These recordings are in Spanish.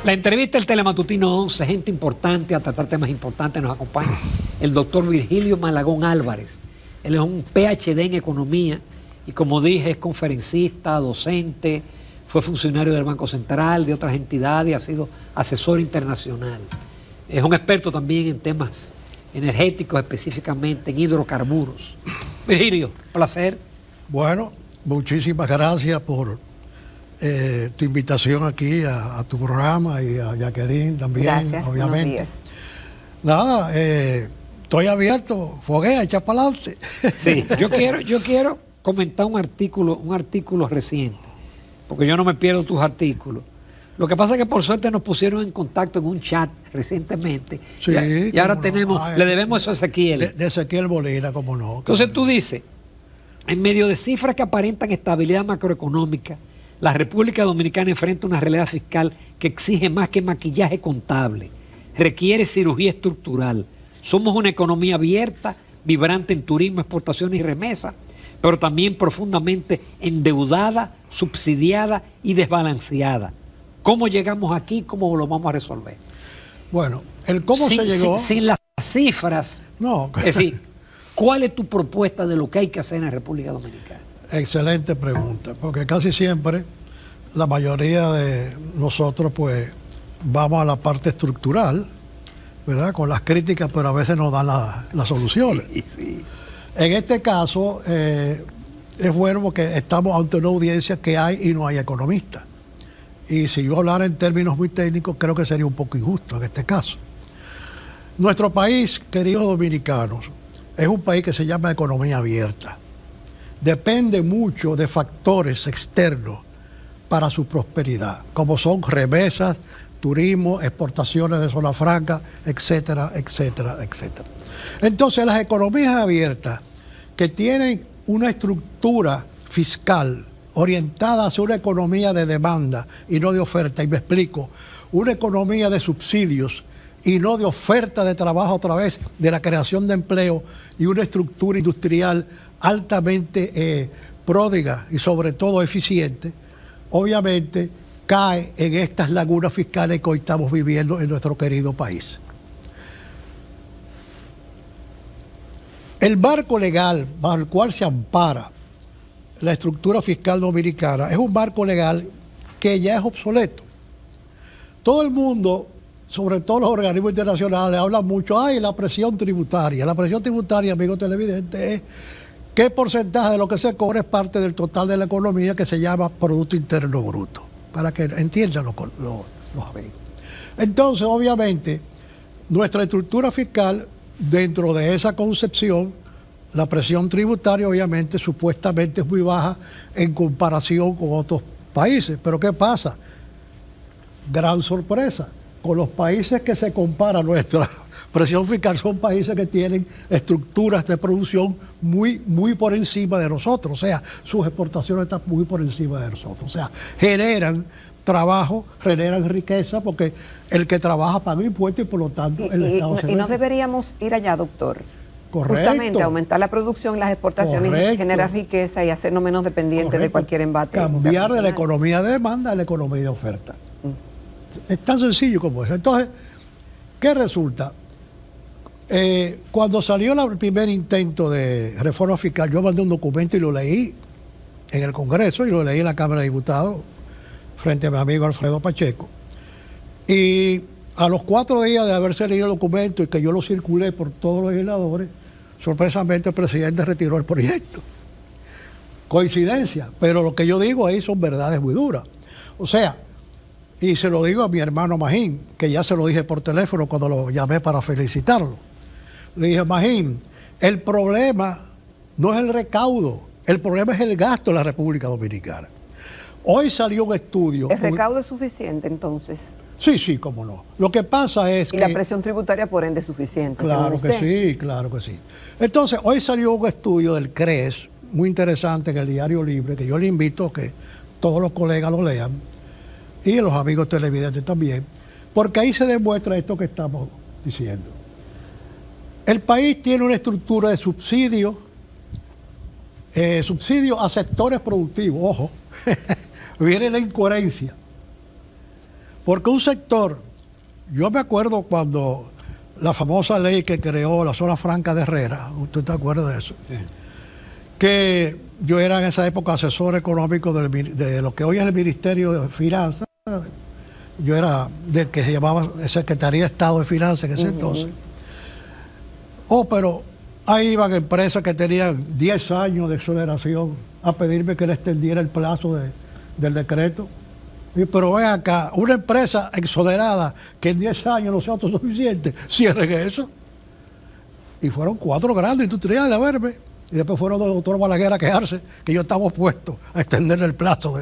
La entrevista del Telematutino 11, gente importante a tratar temas importantes, nos acompaña el doctor Virgilio Malagón Álvarez. Él es un PhD en economía y, como dije, es conferencista, docente, fue funcionario del Banco Central, de otras entidades, ha sido asesor internacional. Es un experto también en temas energéticos, específicamente en hidrocarburos. Virgilio, placer. Bueno, muchísimas gracias por tu invitación aquí a tu programa y a Jacqueline también, gracias, obviamente. Buenos días. Nada, estoy abierto, foguea, echa para adelante. Sí, yo quiero comentar un artículo reciente, porque yo no me pierdo tus artículos. Lo que pasa es que por suerte nos pusieron en contacto en un chat recientemente. Sí, y ahora tenemos, le debemos eso a Ezequiel. De Ezequiel Molina, como no. Entonces tú dices, en medio de cifras que aparentan estabilidad macroeconómica, la República Dominicana enfrenta una realidad fiscal que exige más que maquillaje contable, requiere cirugía estructural. Somos una economía abierta, vibrante en turismo, exportaciones y remesas, pero también profundamente endeudada, subsidiada y desbalanceada. ¿Cómo llegamos aquí? ¿Cómo lo vamos a resolver? Bueno, el cómo se llegó... Sin las cifras. No. Es decir, ¿cuál es tu propuesta de lo que hay que hacer en la República Dominicana? Excelente pregunta, porque casi siempre la mayoría de nosotros pues vamos a la parte estructural, ¿verdad? Con las críticas, pero a veces nos dan las soluciones. Sí, sí. En este caso es bueno porque estamos ante una audiencia que hay y no hay economistas. Y si yo hablara en términos muy técnicos, creo que sería un poco injusto en este caso. Nuestro país, queridos dominicanos, es un país que se llama economía abierta. Depende mucho de factores externos para su prosperidad, como son remesas, turismo, exportaciones de zona franca, etcétera, etcétera, etcétera. Entonces, las economías abiertas que tienen una estructura fiscal orientada hacia una economía de demanda y no de oferta, y me explico, una economía de subsidios y no de oferta de trabajo a través de la creación de empleo y una estructura industrial altamente pródiga y sobre todo eficiente, obviamente cae en estas lagunas fiscales que hoy estamos viviendo en nuestro querido país. El marco legal bajo el cual se ampara la estructura fiscal dominicana es un marco legal que ya es obsoleto. Todo el mundo, sobre todo los organismos internacionales, hablan mucho, la presión tributaria. La presión tributaria, amigos televidentes, es qué porcentaje de lo que se cobra es parte del total de la economía, que se llama Producto Interno Bruto, para que entiendan los amigos. Entonces, obviamente, nuestra estructura fiscal, dentro de esa concepción, la presión tributaria, obviamente, supuestamente es muy baja en comparación con otros países. Pero ¿qué pasa? Gran sorpresa. Con los países que se compara nuestra presión fiscal son países que tienen estructuras de producción muy por encima de nosotros. O sea, sus exportaciones están muy por encima de nosotros. O sea, generan trabajo, generan riqueza, porque el que trabaja paga impuestos y por lo tanto el Estado se... Y no deberíamos ir allá, doctor. Correcto. Justamente aumentar la producción, las exportaciones, Correcto. Generar riqueza y hacernos menos dependientes Correcto. de cualquier embate. Cambiar de la economía de demanda a la economía de oferta. Es tan sencillo como eso. Entonces, ¿qué resulta? Cuando salió el primer intento de reforma fiscal, yo mandé un documento y lo leí en el Congreso y lo leí en la Cámara de Diputados frente a mi amigo Alfredo Pacheco. Y a los 4 días de haberse leído el documento y que yo lo circulé por todos los legisladores, sorpresamente el presidente retiró el proyecto. Coincidencia, pero lo que yo digo ahí son verdades muy duras. O sea, y se lo digo a mi hermano Magín, que ya se lo dije por teléfono cuando lo llamé para felicitarlo. Le dije, Magín, el problema no es el recaudo, el problema es el gasto en la República Dominicana. Hoy salió un estudio... ¿El recaudo es suficiente entonces? Sí, cómo no. Lo que pasa es que... Y la presión tributaria, por ende, es suficiente. Claro que sí, claro que sí. Entonces, hoy salió un estudio del CRES, muy interesante, en el Diario Libre, que yo le invito a que todos los colegas lo lean, y los amigos televidentes también, porque ahí se demuestra esto que estamos diciendo. El país tiene una estructura de subsidio a sectores productivos, ojo, viene la incoherencia. Porque un sector, yo me acuerdo cuando la famosa ley que creó la zona franca de Herrera, ¿usted te acuerda de eso? Sí. Que yo era en esa época asesor económico de lo que hoy es el Ministerio de Finanzas. Yo era del que se llamaba Secretaría de Estado de Finanzas en ese entonces. Pero ahí iban empresas que tenían 10 años de exoneración a pedirme que le extendiera el plazo del decreto. Pero ven acá, una empresa exonerada que en 10 años no sea autosuficiente, cierren eso. Y fueron 4 grandes industriales a verme. Y después fueron los doctores Balaguer a quejarse que yo estaba opuesto a extenderle el plazo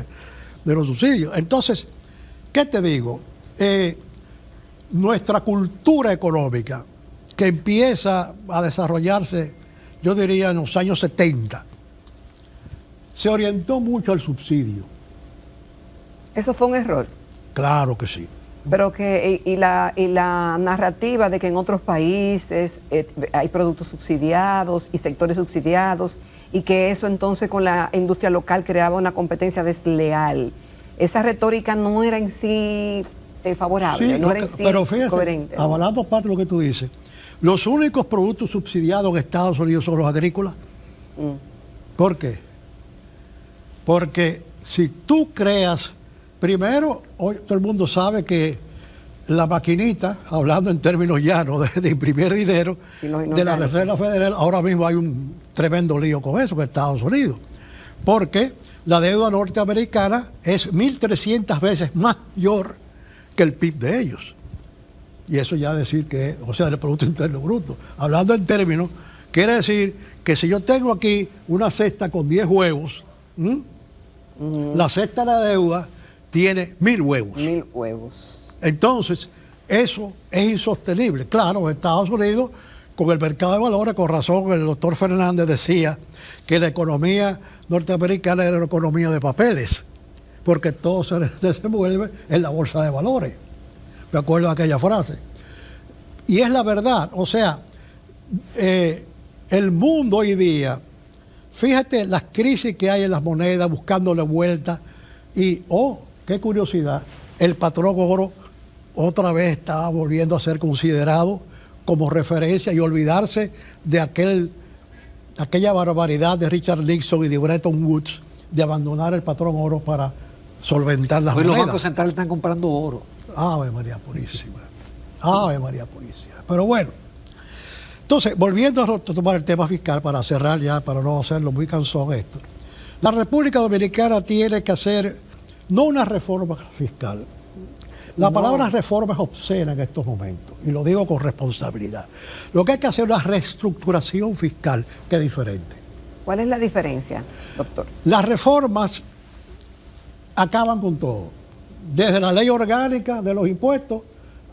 de los subsidios. Entonces, ¿qué te digo? Nuestra cultura económica, que empieza a desarrollarse, yo diría, en los años 70, se orientó mucho al subsidio. Eso fue un error. Claro que sí. Pero que y la narrativa de que en otros países hay productos subsidiados y sectores subsidiados y que eso entonces con la industria local creaba una competencia desleal. Esa retórica no era en sí favorable, Sí, no era en sí pero fíjate, coherente. avalando parte de lo que tú dices, los únicos productos subsidiados en Estados Unidos son los agrícolas. ¿Por qué? Porque si tú creas, primero, hoy todo el mundo sabe que la maquinita, hablando en términos llanos de imprimir dinero, Y los de la Reserva Federal, ahora mismo hay un tremendo lío con eso en Estados Unidos. Porque la deuda norteamericana es 1.300 veces mayor que el PIB de ellos. Y eso ya decir que, o sea, el Producto Interno Bruto. Hablando en términos, quiere decir que si yo tengo aquí una cesta con 10 huevos, la cesta de la deuda tiene 1.000 huevos. 1000 huevos. Entonces, eso es insostenible. Claro, en Estados Unidos, con el mercado de valores, con razón, el doctor Fernández decía que la economía norteamericana era una economía de papeles, porque todo se desenvuelve en la bolsa de valores. Me acuerdo de aquella frase. Y es la verdad. O sea, el mundo hoy día, fíjate las crisis que hay en las monedas, buscándole vuelta. Y, qué curiosidad, el patrón oro otra vez estaba volviendo a ser considerado como referencia y olvidarse de aquella barbaridad de Richard Nixon y de Bretton Woods de abandonar el patrón oro para solventar las Hoy monedas. los bancos centrales están comprando oro. Ave María Purísima. Ave María Purísima. Pero bueno, entonces, volviendo a tomar el tema fiscal para cerrar ya, para no hacerlo muy cansón esto, la República Dominicana tiene que hacer no una reforma fiscal. La palabra reforma es obscena en estos momentos, y lo digo con responsabilidad. Lo que hay que hacer es una reestructuración fiscal, que es diferente. ¿Cuál es la diferencia, doctor? Las reformas acaban con todo, desde la ley orgánica de los impuestos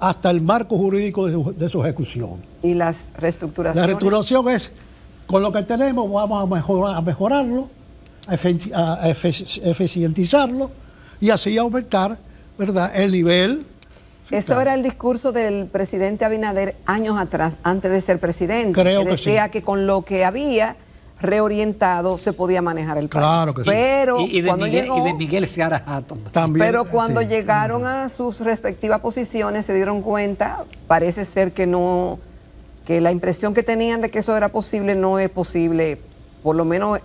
hasta el marco jurídico de su ejecución. ¿Y las reestructuraciones? La reestructuración es, con lo que tenemos vamos a mejorarlo, a eficientizarlo y así aumentar, ¿verdad?, el nivel fiscal. Eso era el discurso del presidente Abinader años atrás, antes de ser presidente. Creo que decía sí. que con lo que había reorientado se podía manejar el país. Claro que sí. Pero Y de cuando Miguel, llegó, y de Miguel Seara Hatton. También, pero cuando sí. llegaron a sus respectivas posiciones se dieron cuenta, parece ser que no, que la impresión que tenían de que eso era posible no es posible, por lo menos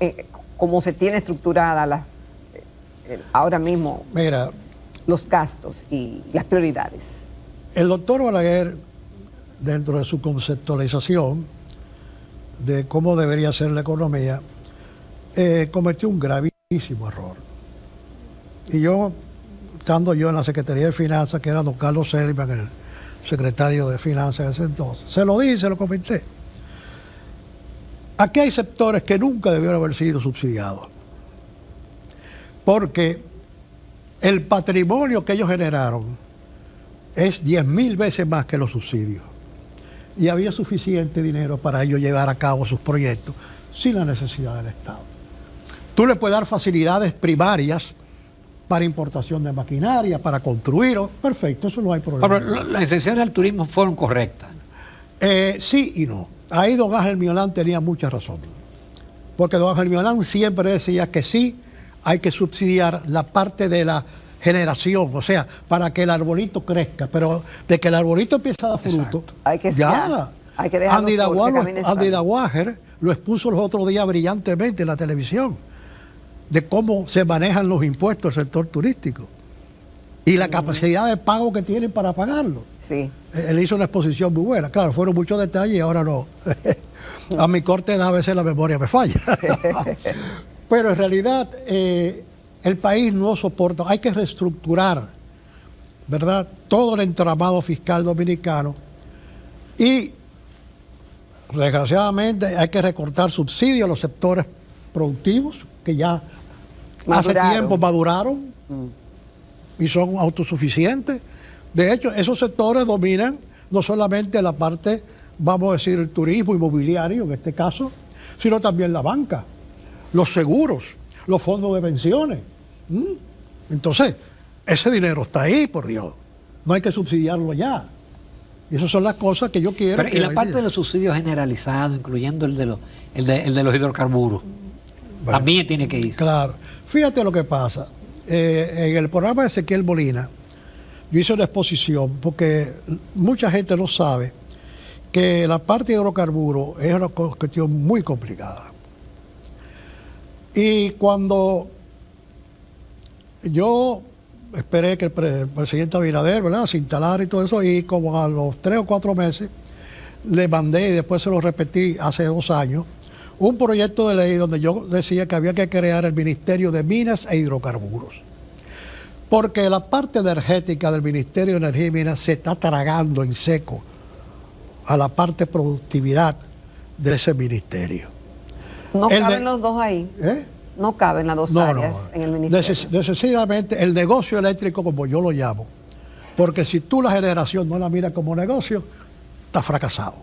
como se tiene estructurada ahora mismo Mira, los gastos y las prioridades. el doctor Balaguer, dentro de su conceptualización de cómo debería ser la economía, cometió un gravísimo error. Y yo, estando yo en la Secretaría de Finanzas, que era don Carlos Selman, el secretario de Finanzas de ese entonces, se lo dije, se lo comenté. Aquí hay sectores que nunca debieron haber sido subsidiados, porque el patrimonio que ellos generaron es 10.000 veces más que los subsidios. Y había suficiente dinero para ellos llevar a cabo sus proyectos sin la necesidad del Estado. Tú le puedes dar facilidades primarias para importación de maquinaria, para construir, perfecto, eso no hay problema. Pero las exenciones al turismo fueron correctas. Sí y no. Ahí don Ángel Miolán tenía mucha razón. Porque don Ángel Miolán siempre decía que sí, hay que subsidiar la parte de la generación, o sea, para que el arbolito crezca, pero de que el arbolito empieza a dar fruto, Hay que ya. hay que dejarlo Andy solo, que camine solo. Dawager lo expuso los otros días brillantemente en la televisión, de cómo se manejan los impuestos del sector turístico y la capacidad de pago que tienen para pagarlo. Sí. Él hizo una exposición muy buena. Claro, fueron muchos detalles y ahora no. A mi corta edad a veces la memoria me falla. Pero en realidad el país no soporta, hay que reestructurar, ¿verdad?, todo el entramado fiscal dominicano y desgraciadamente hay que recortar subsidios a los sectores productivos que ya hace tiempo maduraron y son autosuficientes. De hecho, esos sectores dominan no solamente la parte, vamos a decir, el turismo inmobiliario en este caso, sino también la banca, los seguros, los fondos de pensiones. Entonces, ese dinero está ahí, por Dios. No hay que subsidiarlo ya. Y esas son las cosas que yo quiero. Pero, y la parte de los subsidios generalizados, incluyendo el de los hidrocarburos, bueno, también tiene que ir. Claro. Fíjate lo que pasa. En el programa de Ezequiel Molina, yo hice una exposición, porque mucha gente no sabe que la parte de hidrocarburos es una cuestión muy complicada. Y cuando yo esperé que el presidente Abinader, ¿verdad?, se instalara y todo eso, y como a los 3 o 4 meses le mandé, y después se lo repetí hace 2 años, un proyecto de ley donde yo decía que había que crear el Ministerio de Minas e Hidrocarburos. Porque la parte energética del Ministerio de Energía y Minas se está tragando en seco a la parte productividad de ese ministerio. No caben los dos ahí. No caben las dos áreas en el ministerio. Necesariamente el negocio eléctrico, como yo lo llamo, porque si tú la generación no la miras como negocio, está fracasado.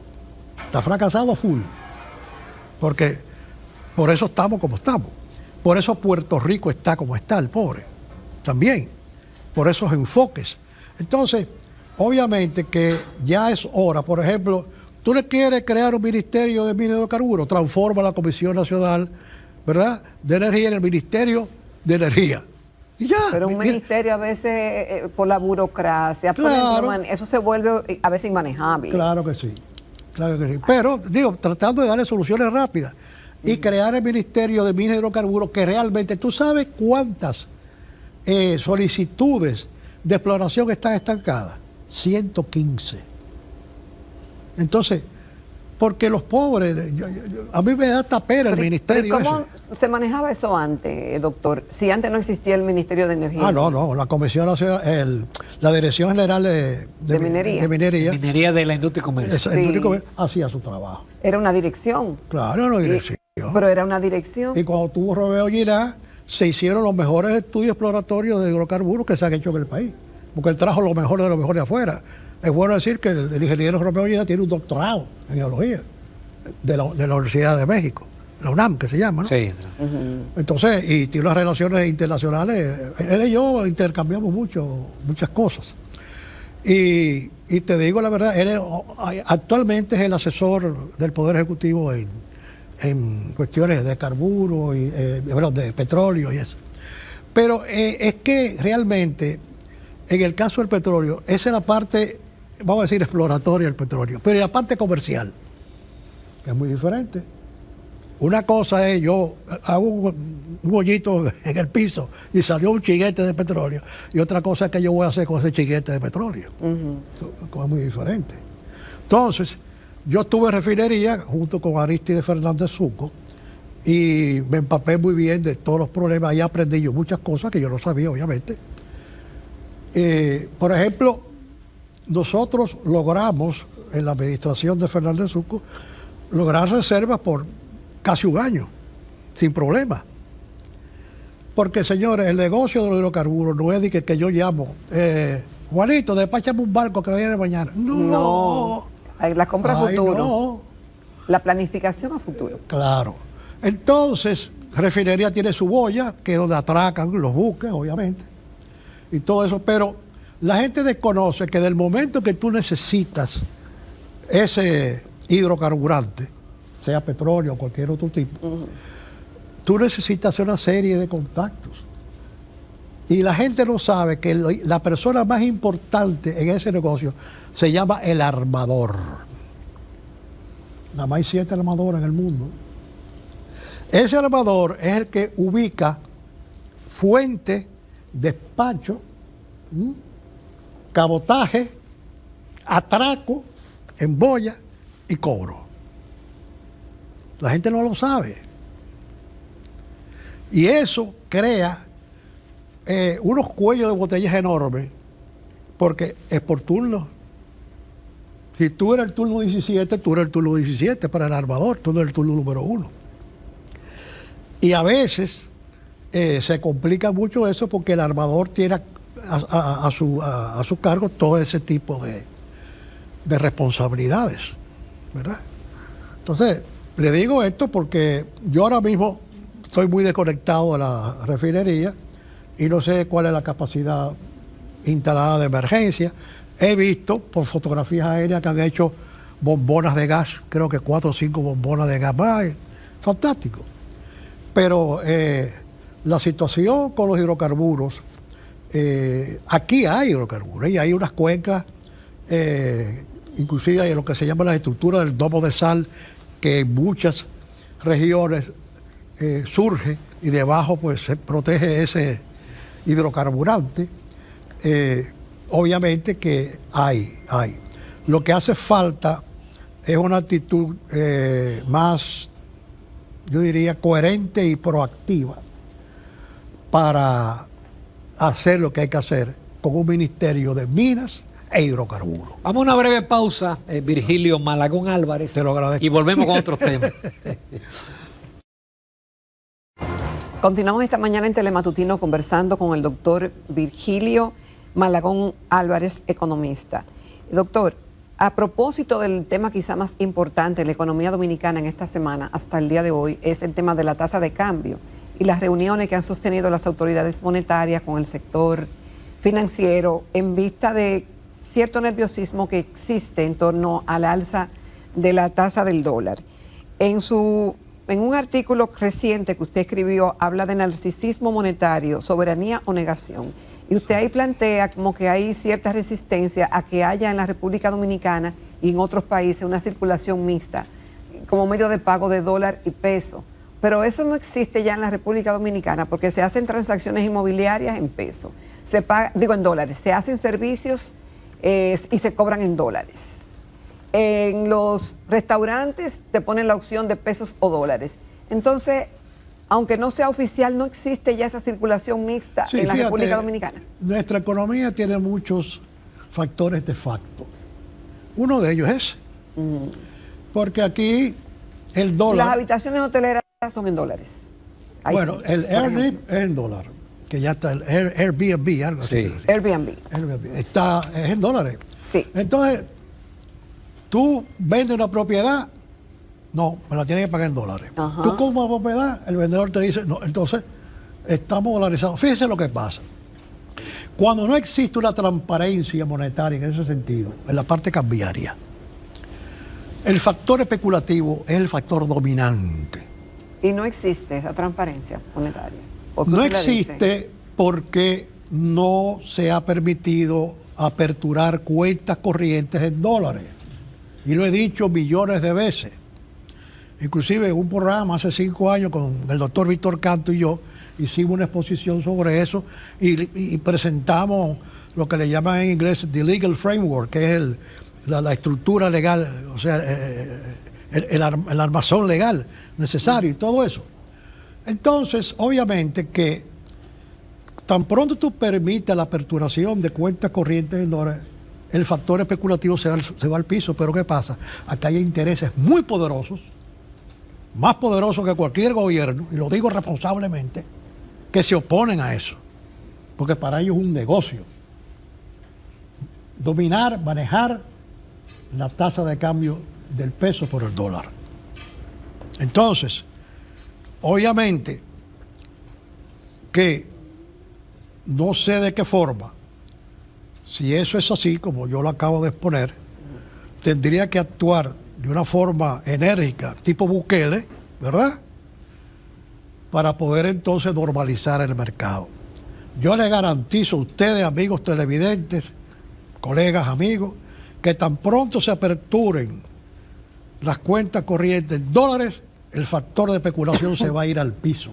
Está fracasado full. Porque por eso estamos como estamos. Por eso Puerto Rico está como está, el pobre. También. Por esos enfoques. Entonces, obviamente que ya es hora. Por ejemplo, tú le quieres crear un ministerio de minas y hidrocarburos, transforma la Comisión Nacional, ¿verdad?, de Energía en el Ministerio de Energía. Y ya. Pero un ministerio a veces, por la burocracia, claro, eso se vuelve a veces inmanejable. Claro que sí. Claro que sí. Pero, digo, tratando de darle soluciones rápidas y crear el Ministerio de Minas y Hidrocarburos, que realmente, ¿tú sabes cuántas solicitudes de exploración están estancadas? 115. Entonces, porque los pobres, a mí me da hasta pena el ministerio. ¿Cómo se manejaba eso antes, doctor? Si antes no existía el Ministerio de Energía. No, la Comisión Nacional, la Dirección General de Minería de la Industria y Comercio. Hacía su trabajo. Era una dirección. Claro, era una dirección. Pero era una dirección. Y cuando tuvo Romeo Girá, se hicieron los mejores estudios exploratorios de hidrocarburos que se han hecho en el país. Porque él trajo lo mejor de lo mejor de afuera. Es bueno decir que el ingeniero Romeo Girá tiene un doctorado en geología de la Universidad de México, la UNAM, que se llama, ¿no? Sí. Entonces, y tiene unas relaciones internacionales. Él y yo intercambiamos muchas cosas. Y te digo la verdad, él actualmente es el asesor del Poder Ejecutivo en cuestiones de carburos y de petróleo y eso. Pero es que realmente, en el caso del petróleo, esa es la parte, vamos a decir, exploratoria del petróleo, pero la parte comercial, que es muy diferente. Una cosa es, yo hago un hoyito en el piso y salió un chiguete de petróleo, y otra cosa es que yo voy a hacer con ese chiguete de petróleo. Es muy diferente. Entonces, yo estuve en refinería junto con Arístides Fernández Zucco y me empapé muy bien de todos los problemas. Ahí aprendí yo muchas cosas que yo no sabía, obviamente. Por ejemplo, nosotros logramos, en la administración de Fernández Zucco, lograr reservas por casi un año, sin problema. Porque, señores, el negocio de los hidrocarburos no es de que yo llamo, Juanito, despáchame un barco que viene mañana. No. La compra a futuro. No. La planificación a futuro. Claro. Entonces, refinería tiene su boya, que es donde atracan los buques, obviamente, y todo eso, pero la gente desconoce que del momento que tú necesitas ese hidrocarburante, sea petróleo o cualquier otro tipo, tú necesitas hacer una serie de contactos. Y la gente no sabe que la persona más importante en ese negocio se llama el armador. Nada más hay 7 armadores en el mundo. Ese armador es el que ubica fuente, despacho, cabotaje, atraco, embolla y cobro. La gente no lo sabe. Y eso crea unos cuellos de botellas enormes, porque es por turno. Si tú eres el turno 17, tú eres el turno 17 para el armador, tú eres el turno número 1. Y a veces se complica mucho eso porque el armador tiene a su cargo todo ese tipo de responsabilidades, ¿verdad? Entonces, le digo esto porque yo ahora mismo estoy muy desconectado de la refinería y no sé cuál es la capacidad instalada de emergencia. He visto por fotografías aéreas que han hecho bombonas de gas, creo que 4 o 5 bombonas de gas más. Fantástico. Pero la situación con los hidrocarburos, aquí hay hidrocarburos y hay unas cuencas, inclusive hay lo que se llama la estructura del domo de sal, que en muchas regiones surge y debajo pues se protege ese hidrocarburante. Obviamente que hay. Lo que hace falta es una actitud más, yo diría, coherente y proactiva para hacer lo que hay que hacer con un ministerio de minas e hidrocarburos. Vamos a una breve pausa, Virgilio Malagón Álvarez. Te lo agradezco. Y volvemos con otros temas. Continuamos esta mañana en Telematutino conversando con el doctor Virgilio Malagón Álvarez, economista. Doctor, a propósito del tema quizá más importante en la economía dominicana en esta semana, hasta el día de hoy, es el tema de la tasa de cambio y las reuniones que han sostenido las autoridades monetarias con el sector financiero en vista de cierto nerviosismo que existe en torno al alza de la tasa del dólar. En un artículo reciente que usted escribió, habla de narcisismo monetario, soberanía o negación. Y usted ahí plantea como que hay cierta resistencia a que haya en la República Dominicana y en otros países una circulación mixta como medio de pago de dólar y peso. Pero eso no existe ya en la República Dominicana porque se hacen transacciones inmobiliarias en peso, en dólares, se hacen servicios y se cobran en dólares. En los restaurantes te ponen la opción de pesos o dólares. Entonces, aunque no sea oficial, no existe ya esa circulación mixta en la República Dominicana. Nuestra economía tiene muchos factores de facto. Uno de ellos es porque aquí el dólar... Las habitaciones hoteleras son en dólares. Ahí bueno, sí, el Airbnb es en dólar, que ya está el Airbnb, algo así. Airbnb. Es en dólares. Sí. Entonces, tú vendes una propiedad, no, me la tienes que pagar en dólares. Ajá. Tú compras una propiedad, el vendedor te dice, no, entonces estamos dolarizados. Fíjese lo que pasa. Cuando no existe una transparencia monetaria en ese sentido, en la parte cambiaria, el factor especulativo es el factor dominante. Y no existe esa transparencia monetaria. No existe porque no se ha permitido aperturar cuentas corrientes en dólares. Y lo he dicho millones de veces. Inclusive en un programa hace 5 años con el doctor Víctor Canto y yo hicimos una exposición sobre eso y presentamos lo que le llaman en inglés the legal framework, que es la estructura legal, o sea, el armazón legal necesario y todo eso. Entonces, obviamente que tan pronto tú permites la aperturación de cuentas corrientes en dólares, el factor especulativo se va al piso. Pero ¿qué pasa? Acá hay intereses muy poderosos, más poderosos que cualquier gobierno, y lo digo responsablemente, que se oponen a eso, porque para ellos es un negocio. Dominar, manejar la tasa de cambio del peso por el dólar. Entonces, obviamente que no sé de qué forma, si eso es así, como yo lo acabo de exponer, tendría que actuar de una forma enérgica, tipo Bukele, ¿verdad? Para poder entonces normalizar el mercado. Yo les garantizo a ustedes, amigos televidentes, colegas, amigos, que tan pronto se aperturen las cuentas corrientes en dólares, el factor de especulación se va a ir al piso.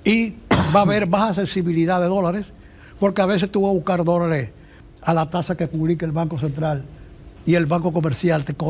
Y va a haber baja sensibilidad de dólares, porque a veces tú vas a buscar dólares a la tasa que publica el Banco Central y el Banco Comercial te cobra